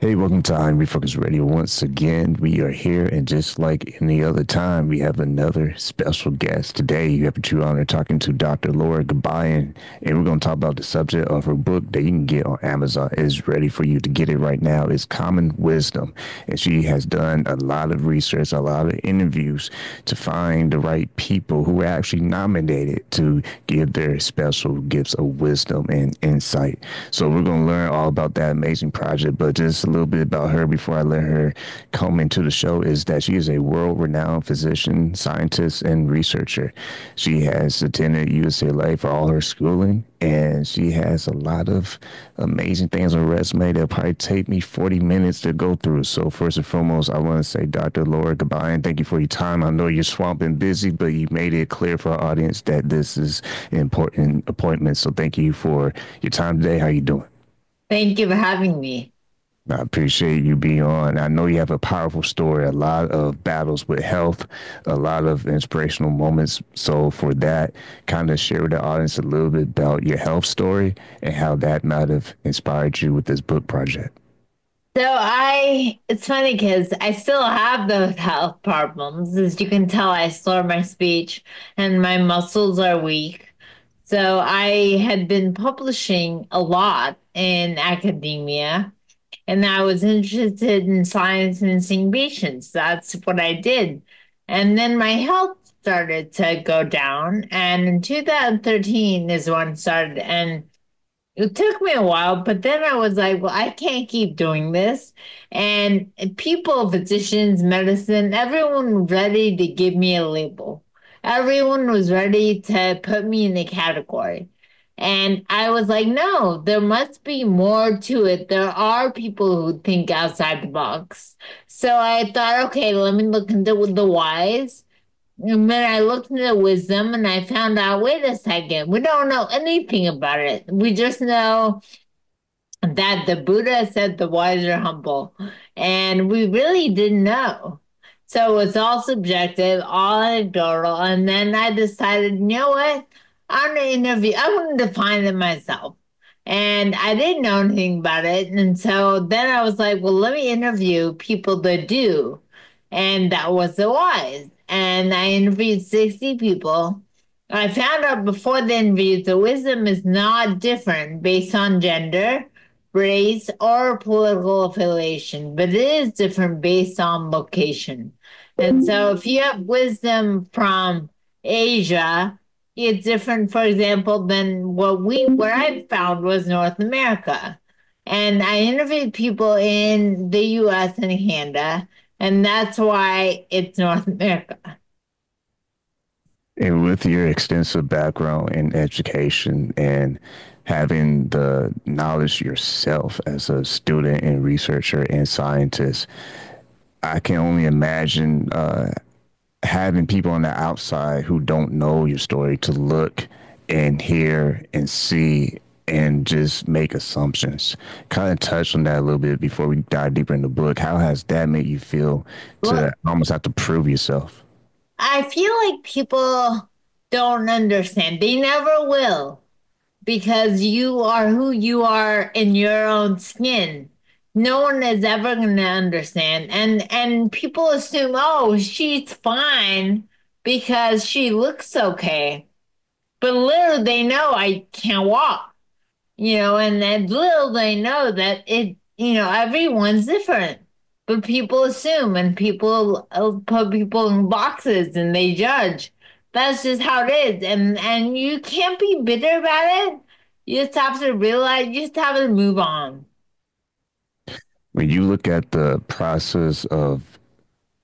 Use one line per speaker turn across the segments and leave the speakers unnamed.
Hey, welcome to Refocused Radio. Once again, we are here, and just like any other time, we have another special guest. Today, you have the true honor talking to Dr. Laura Gabayan, and we're going to talk about the subject of her book that you can get on Amazon. It's ready for you to get it right now. It's Common Wisdom, and she has done a lot of research, a lot of interviews to find the right people who were actually nominated to give their special gifts of wisdom and insight. So we're going to learn all about that amazing project, but just a little bit about her before I let her come into the show is that she is a world-renowned physician, scientist, and researcher. She has attended UCLA for all her schooling, and she has a lot of amazing things on her resume that'll probably take me 40 minutes to go through. So first and foremost, I want to say, Dr. Laura Gabayan, thank you for your time. I know you're swamped and busy, but you made it clear for our audience that this is an important appointment. So thank you for your time today. How you doing?
Thank you for having me.
I appreciate you being on. I know you have a powerful story, a lot of battles with health, a lot of inspirational moments. So, for that, kind of share with the audience a little bit about your health story and how that might have inspired you with this book project.
It's funny because I still have those health problems. As you can tell, I slur my speech and my muscles are weak. So I had been publishing a lot in academia and I was interested in science and seeing patients. That's what I did. And then my health started to go down. And in 2013 is when it started. And it took me a while, but then I was like, well, I can't keep doing this. And people, physicians, medicine, everyone was ready to give me a label. Everyone was ready to put me in a category. And I was like, no, there must be more to it. There are people who think outside the box. So I thought, okay, let me look into the whys. And then I looked into wisdom and I found out, wait a second, we don't know anything about it. We just know that the Buddha said the wise are humble. And we really didn't know. So it was all subjective, all anecdotal. And then I decided, you know what? I'm going to interview, I want to define it myself. And I didn't know anything about it. And so then I was like, well, let me interview people that do. And that was the wise. And I interviewed 60 people. I found out before the interview the wisdom is not different based on gender, race, or political affiliation, but it is different based on location. And so if you have wisdom from Asia, it's different, for example, than where I found was North America. And I interviewed people in the US and Canada, and that's why it's North America.
And with your extensive background in education and having the knowledge yourself as a student and researcher and scientist, I can only imagine having people on the outside who don't know your story to look and hear and see and just make assumptions. Kind of touch on that a little bit before we dive deeper in the book. How has that made you feel to
Well,
almost have to prove yourself?
I feel like people don't understand. They never will because you are who you are in your own skin. No one is ever going to understand. And people assume, "Oh, she's fine because she looks okay." But little they know I can't walk. And that little they know that everyone's different. But people assume and people put people in boxes and they judge. That's just how it is. And you can't be bitter about it. You just have to realize, you just have to move on.
When you look at the process of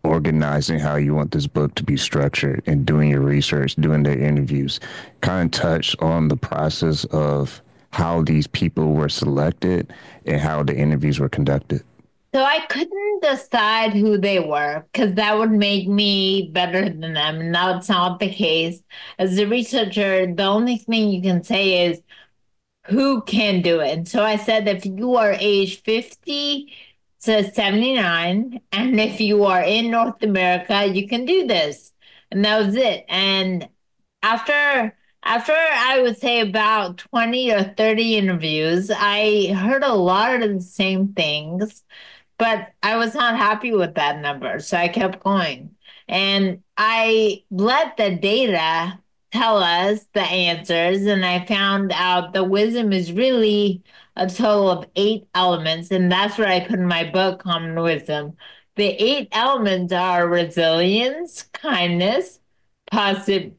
organizing how you want this book to be structured and doing your research, doing the interviews, kind of touch on the process of how these people were selected and how the interviews were conducted.
So I couldn't decide who they were because that would make me better than them. And that's not the case. As a researcher, the only thing you can say is who can do it. And so I said, if you are age 50 to 79, and if you are in North America, you can do this. And that was it. And after I would say about 20 or 30 interviews, I heard a lot of the same things. but I was not happy with that number. So I kept going. And I let the data tell us the answers. And I found out the wisdom is really a total of 8 elements. And that's what I put in my book, Common Wisdom. The 8 elements are resilience, kindness, positive,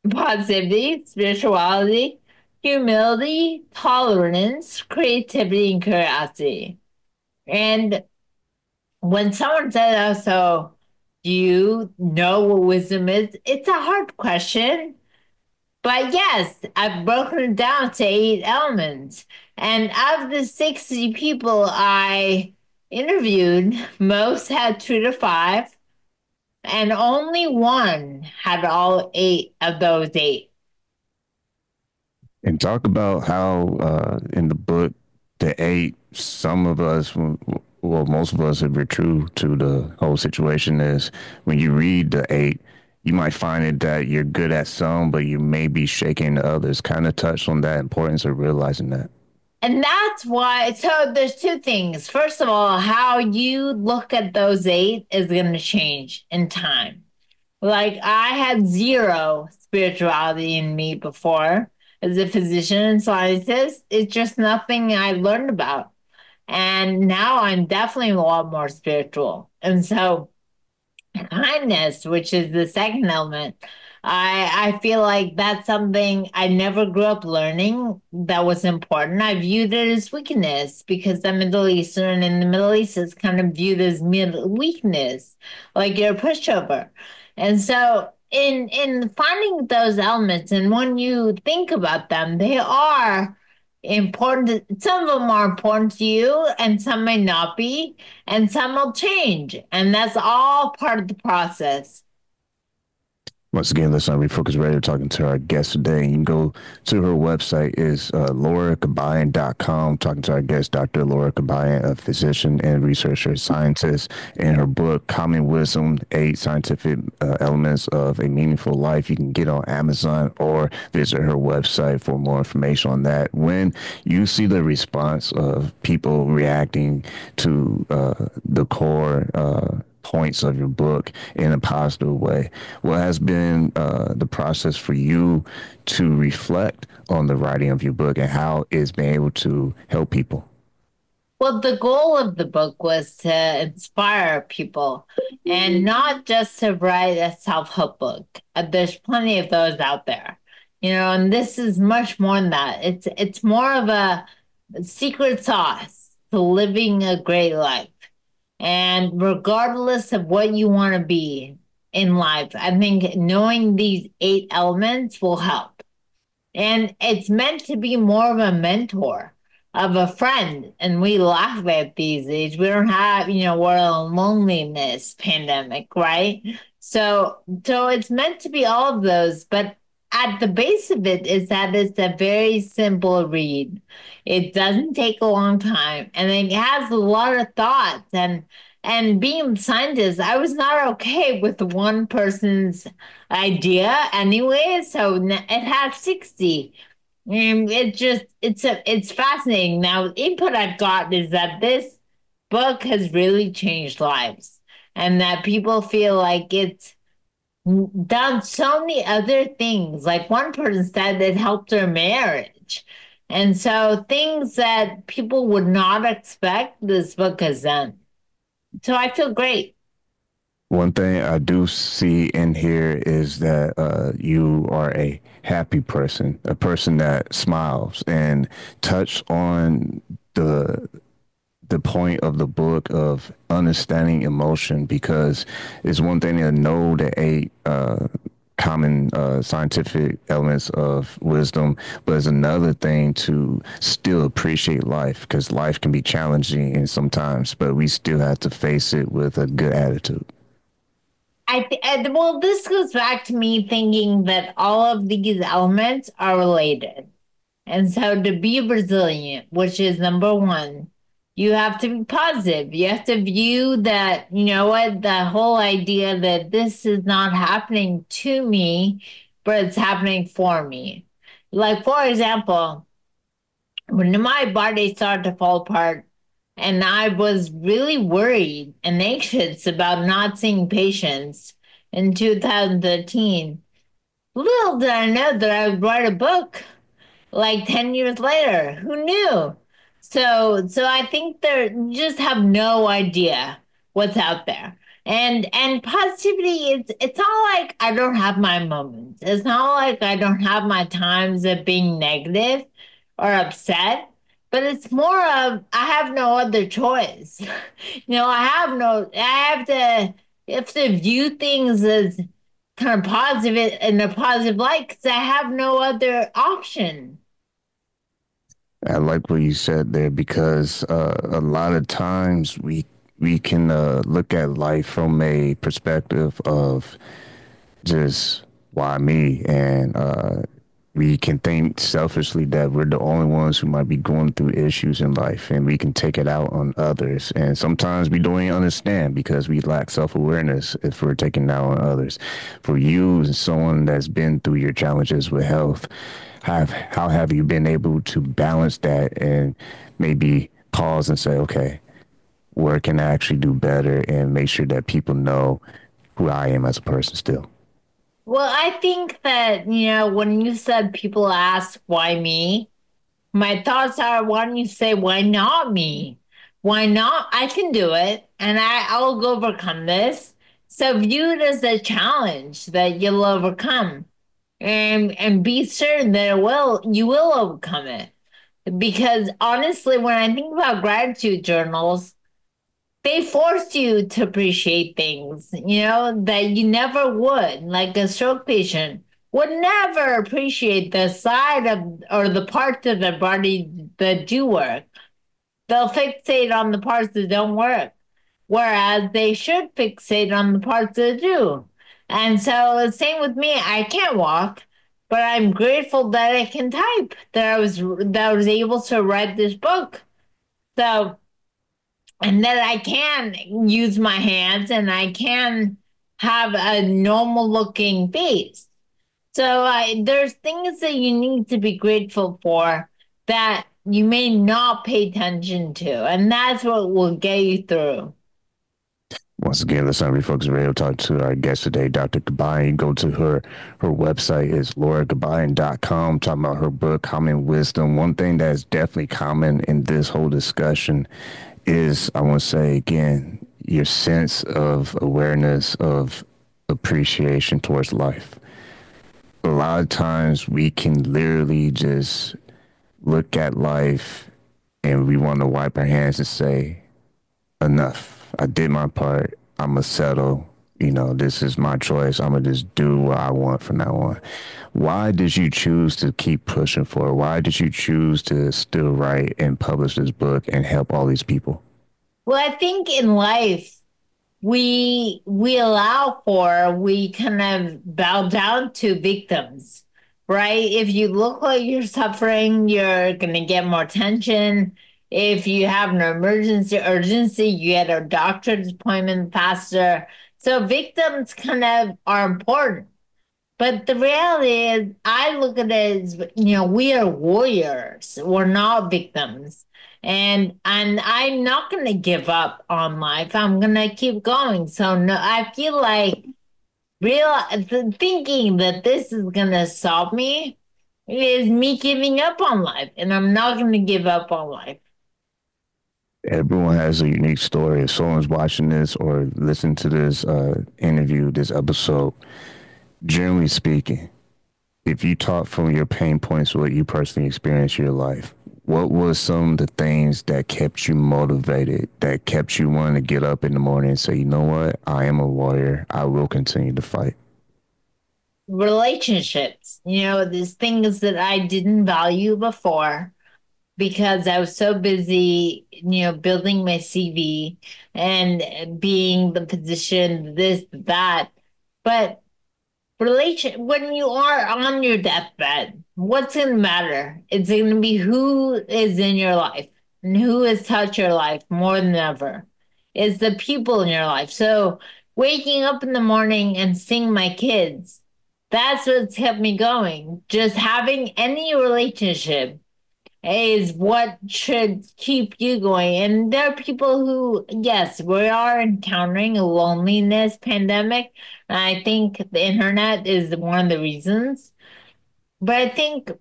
positivity, spirituality, humility, tolerance, creativity, and curiosity. And when someone says, "Oh, so do you know what wisdom is?" It's a hard question. But yes, I've broken it down to 8 elements. And of the 60 people I interviewed, most had 2 to 5, and only one had all 8 of those 8.
And talk about how in the book, the eight, some of us, well, most of us, if we're true to the whole situation, is when you read the eight, you might find it that you're good at some, but you may be shaking the others. Kind of touch on that importance of realizing that.
And that's why, so there's 2 things. First of all, how you look at those 8 is going to change in time. Like, I had zero spirituality in me before as a physician and scientist. It's just nothing I learned about. And now I'm definitely a lot more spiritual. And so, kindness, which is the second element. I feel like that's something I never grew up learning that was important. I viewed it as weakness because I'm Middle Eastern, and the Middle East is kind of viewed as weakness, like you're a pushover. And so in finding those elements, and when you think about them, they are important. Some of them are important to you, and some may not be, and some will change. And that's all part of the process.
Once again, listen, on Refocused Radio talking to our guest today. You can go to her website is lauragabayan.com, talking to our guest, Dr. Laura Gabayan, a physician and researcher scientist. In her book, Common Wisdom, 8 Scientific Elements of a Meaningful Life, you can get on Amazon or visit her website for more information on that. When you see the response of people reacting to the core points of your book in a positive way. What has been the process for you to reflect on the writing of your book and how it's been able to help people?
Well, the goal of the book was to inspire people and not just to write a self-help book. There's plenty of those out there, and this is much more than that. It's more of a secret sauce to living a great life. And regardless of what you want to be in life, I think knowing these 8 elements will help. And it's meant to be more of a mentor, of a friend. And we laugh at these days. We don't have, we're in a loneliness pandemic, right? So it's meant to be all of those, but at the base of it is that it's a very simple read. It doesn't take a long time, and it has a lot of thoughts. And being a scientist, I was not okay with one person's idea anyway. So it has 60. It's fascinating. Now, input I've got is that this book has really changed lives, and that people feel like it's done so many other things. Like one person said it helped their marriage. And so things that people would not expect, this book has done. So I feel great.
One thing I do see in here is that you are a happy person, a person that smiles, and touch on the point of the book of understanding emotion, because it's one thing to know the 8 common scientific elements of wisdom, but it's another thing to still appreciate life, because life can be challenging and sometimes, but we still have to face it with a good attitude.
Well, this goes back to me thinking that all of these elements are related. And so to be resilient, which is number one, you have to be positive. You have to view that, you know what, the whole idea that this is not happening to me, but it's happening for me. Like, for example, when my body started to fall apart and I was really worried and anxious about not seeing patients in 2013. Little did I know that I would write a book like 10 years later. Who knew? So I think you just have no idea what's out there. And positivity, it's not like I don't have my moments. It's not like I don't have my times of being negative or upset, but it's more of I have no other choice. I have to view things as kind of positive in a positive light because I have no other option.
I like what you said there because a lot of times we can look at life from a perspective of just why me, and we can think selfishly that we're the only ones who might be going through issues in life, and we can take it out on others. And sometimes we don't even understand because we lack self awareness if we're taking it out on others. For you, as someone that's been through your challenges with health, how have you been able to balance that and maybe pause and say, okay, where can I actually do better and make sure that people know who I am as a person still?
Well, I think that, when you said people ask why me, my thoughts are why don't you say why not me? Why not? I can do it and I'll overcome this. So view it as a challenge that you'll overcome and be certain that you will overcome it. Because honestly, when I think about gratitude journals, they force you to appreciate things, that you never would. Like a stroke patient would never appreciate the side of or the parts of their body that do work. They'll fixate on the parts that don't work, whereas they should fixate on the parts that do. And so, same with me. I can't walk, but I'm grateful that I can type. That I was able to write this book. So and that I can use my hands and I can have a normal looking face. So there's things that you need to be grateful for that you may not pay attention to, and that's what will get you through.
Once again, let's not refocus radio. Talk to our guest today, Dr. Gabayan. Go to her website is lauragabayan.com. Talking about her book, Common Wisdom. One thing that's definitely common in this whole discussion is, I want to say again, your sense of awareness of appreciation towards life. A lot of times we can literally just look at life and we want to wipe our hands and say, enough. I did my part. I'm going to settle. This is my choice. I'm going to just do what I want from now on. Why did you choose to keep pushing for it? Why did you choose to still write and publish this book and help all these people?
Well, I think in life we kind of bow down to victims, right? If you look like you're suffering, you're gonna get more attention. If you have an urgency, you get a doctor's appointment faster. So victims kind of are important. But the reality is, I look at it as, we are warriors. We're not victims. And I'm not going to give up on life. I'm going to keep going. So no, I feel like thinking that this is going to stop me is me giving up on life. And I'm not going to give up on life.
Everyone has a unique story. If someone's watching this or listening to this interview, this episode, generally speaking, if you talk from your pain points, what you personally experienced in your life, what was some of the things that kept you motivated, that kept you wanting to get up in the morning and say, you know what, I am a warrior. I will continue to fight.
Relationships, these things that I didn't value before because I was so busy, building my CV and being the position, this, that. But when you are on your deathbed, what's going to matter? It's going to be who is in your life and who has touched your life more than ever. It's the people in your life. So waking up in the morning and seeing my kids, that's what's kept me going. Just having any relationship is what should keep you going. And there are people who, yes, we are encountering a loneliness pandemic. And I think the internet is one of the reasons. But I think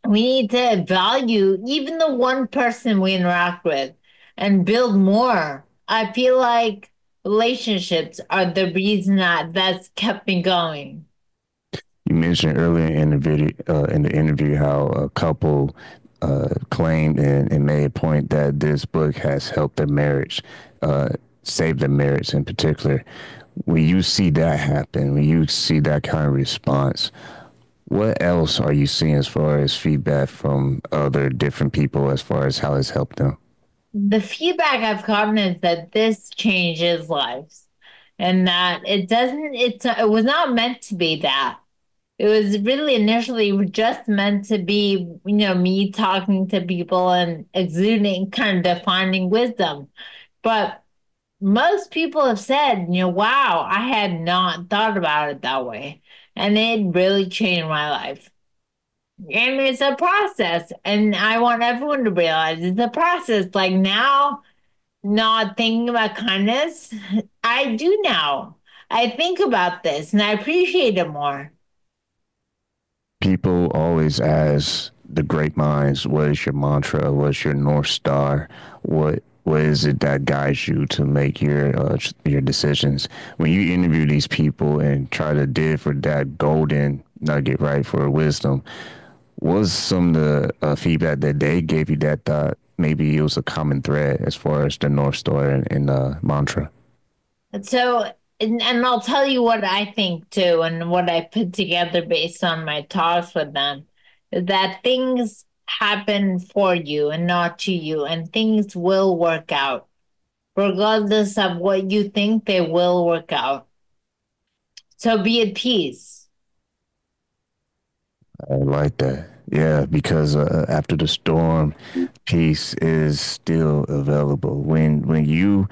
we need to value even the one person we interact with and build more. I feel like relationships are the reason that's kept me going.
You mentioned earlier in the video, in the interview, how a couple claimed and made a point that this book has helped their marriage, uh, saved their marriage in particular. When you see that happen, when you see that kind of response, what else are you seeing as far as feedback from other different people as far as how it's helped them?
The feedback I've gotten is that this changes lives and that it doesn't, it was not meant to be that. It was really initially just meant to be, me talking to people and exuding, kind of defining wisdom. But most people have said, wow, I had not thought about it that way. And it really changed my life. And it's a process. And I want everyone to realize it's a process. Like now, not thinking about kindness, I do now. I think about this and I appreciate it more.
People always ask the great minds, what is your mantra? What's your North Star? What is it that guides you to make your decisions? When you interview these people and try to dig for that golden nugget, right, for wisdom, was some of the feedback that they gave you that thought maybe it was a common thread as far as the North Star and mantra?
And so, and I'll tell you what I think too, and what I put together based on my talks with them, is that things happen for you and not to you, and things will work out. Regardless of what you think, they will work out. So be at peace.
I like that. Yeah, because after the storm, peace is still available. When you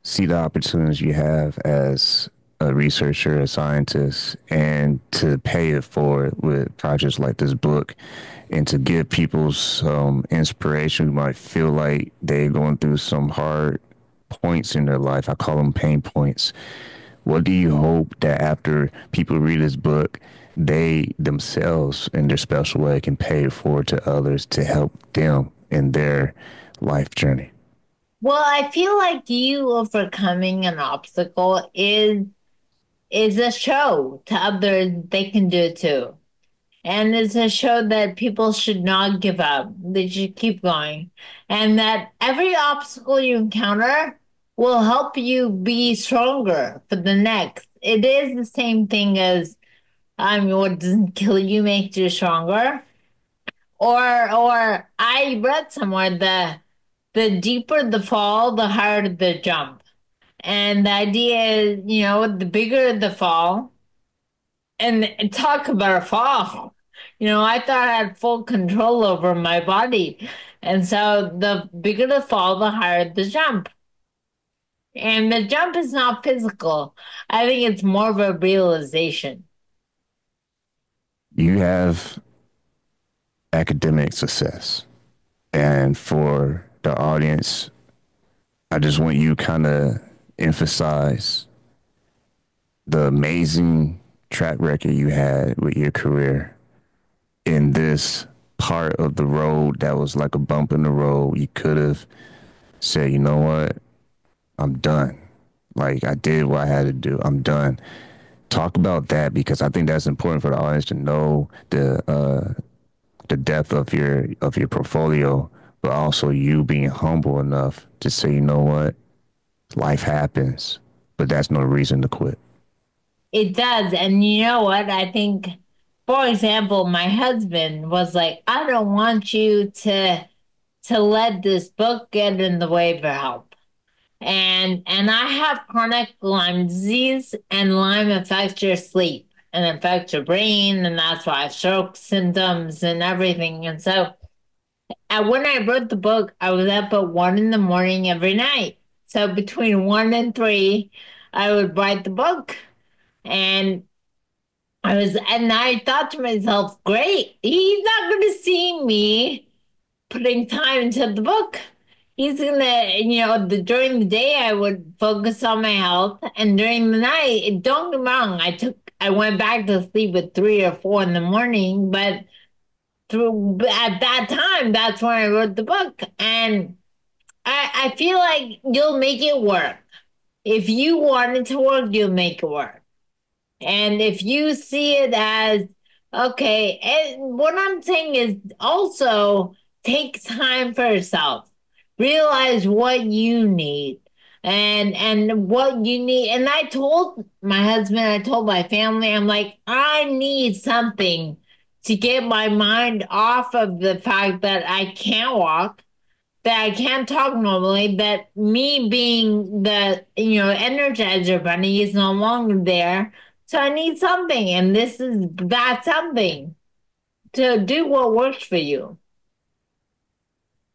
see the opportunities you have as a researcher, a scientist, and to pay it forward with projects like this book, and to give people some inspiration who might feel like they're going through some hard points in their life. I call them pain points. What do you hope that after people read this book, they themselves in their special way can pay it forward to others to help them in their life journey?
Well, I feel like you overcoming an obstacle is a show to others they can do it too. And it's a show that people should not give up. They should keep going. And that every obstacle you encounter will help you be stronger for the next. It is the same thing as, I mean, what doesn't kill you makes you stronger. Or I read somewhere the deeper the fall, the harder the jump. And the idea is, the bigger the fall, and talk about a fall. I thought I had full control over my body. And so the bigger the fall, the higher the jump. And the jump is not physical. I think it's more of a realization.
You have academic success. And for the audience, I just want you kind of emphasize the amazing track record you had with your career in this part of the road that was like a bump in the road. You could have said, you know what, I'm done. Like I did what I had to do. I'm done. Talk about that because I think that's important for the audience to know the depth of your portfolio, but also you being humble enough to say, you know what, life happens, but that's no reason to quit.
It does. And you know what? I think, for example, my husband was like, I don't want you to let this book get in the way of your health. And I have chronic Lyme disease, and Lyme affects your sleep and affects your brain, and that's why I have stroke symptoms and everything. And so, when I wrote the book, I was up at 1 in the morning every night. So between 1 and 3, I would write the book, and and I thought to myself, great, he's not going to see me putting time into the book. He's gonna, during the day I would focus on my health, and during the night, don't get me wrong, I went back to sleep at 3 or 4 in the morning, but through at that time, that's when I wrote the book, and I feel like you'll make it work. If you want it to work, you'll make it work. And if you see it as okay, and what I'm saying is also take time for yourself. Realize what you need and what you need. And I told my husband, I told my family, I'm like, I need something to get my mind off of the fact that I can't walk, that I can't talk normally, that me being the, energizer bunny is no longer there. So I need something, and this is that something to do what works for you.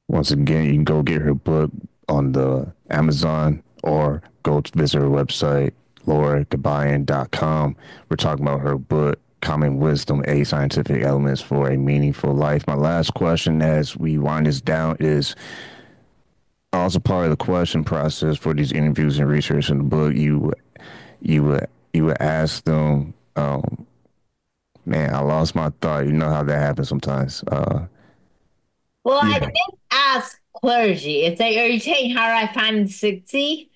Once again, you can go get her book on the Amazon or go to visit her website, lauragabayan.com. We're talking about her book, Common Wisdom, Eight Scientific Elements for a Meaningful Life. My last question as we wind this down is also part of the question process for these interviews and research in the book. You would ask them, man, I lost my thought. You know how that happens sometimes.
Well, I
Yeah,
did ask clergy. It's like, are you saying how do I find 60?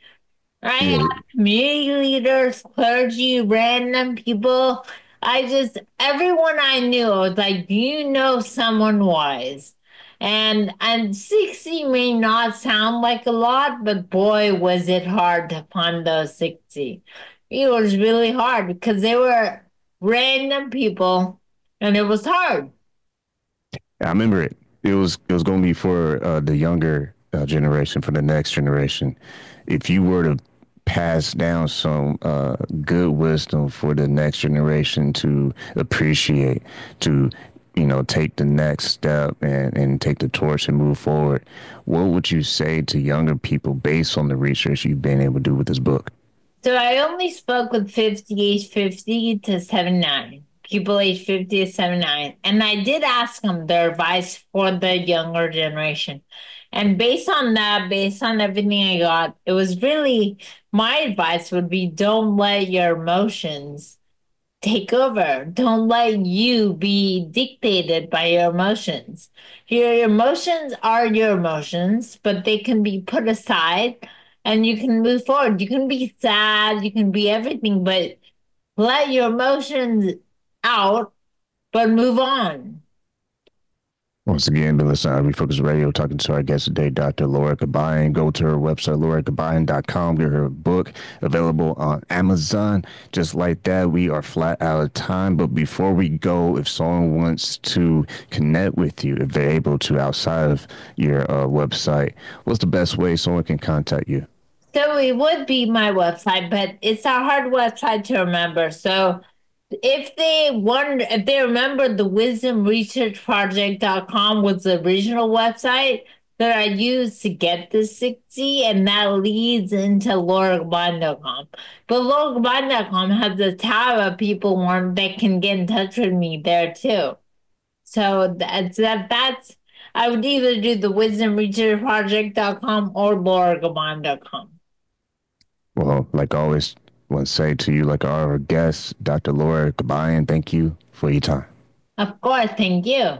Right?
yeah.
Community leaders, clergy, random people. Everyone I knew, I was like, do you know someone wise? And 60 may not sound like a lot, but boy, was it hard to find those 60. It was really hard because they were random people and it was hard.
I remember it. It was going to be for the younger generation, for the next generation. If you were to pass down some good wisdom for the next generation to appreciate, to take the next step and take the torch and move forward, what would you say to younger people based on the research you've been able to do with this book?
So I only spoke with 50 age 50 to 79, people age 50 to 79. And I did ask them their advice for the younger generation. And based on that, based on everything I got, it was really my advice would be don't let your emotions take over. Don't let you be dictated by your emotions. Your emotions are your emotions, but they can be put aside and you can move forward. You can be sad, you can be everything, but let your emotions out, but move on.
Once again, been listening to Refocused Radio, talking to our guest today, Dr. Laura Gabayan. Go to her website, lauragabayan.com. Get her book available on Amazon. Just like that, we are flat out of time. But before we go, if someone wants to connect with you, if they're able to outside of your website, what's the best way someone can contact you?
So it would be my website, but it's a hard website to remember. So if they remember the wisdomresearchproject.com was the original website that I used to get the 60, and that leads into lauragaban.com. But lauragaban.com has a tab of people that can get in touch with me there too. So that's I would either do the wisdomresearchproject.com or lauragaban.com.
Well, like I always want to say to you, like our guest, Dr. Laura Gabayan, thank you for your time.
Of course, thank you.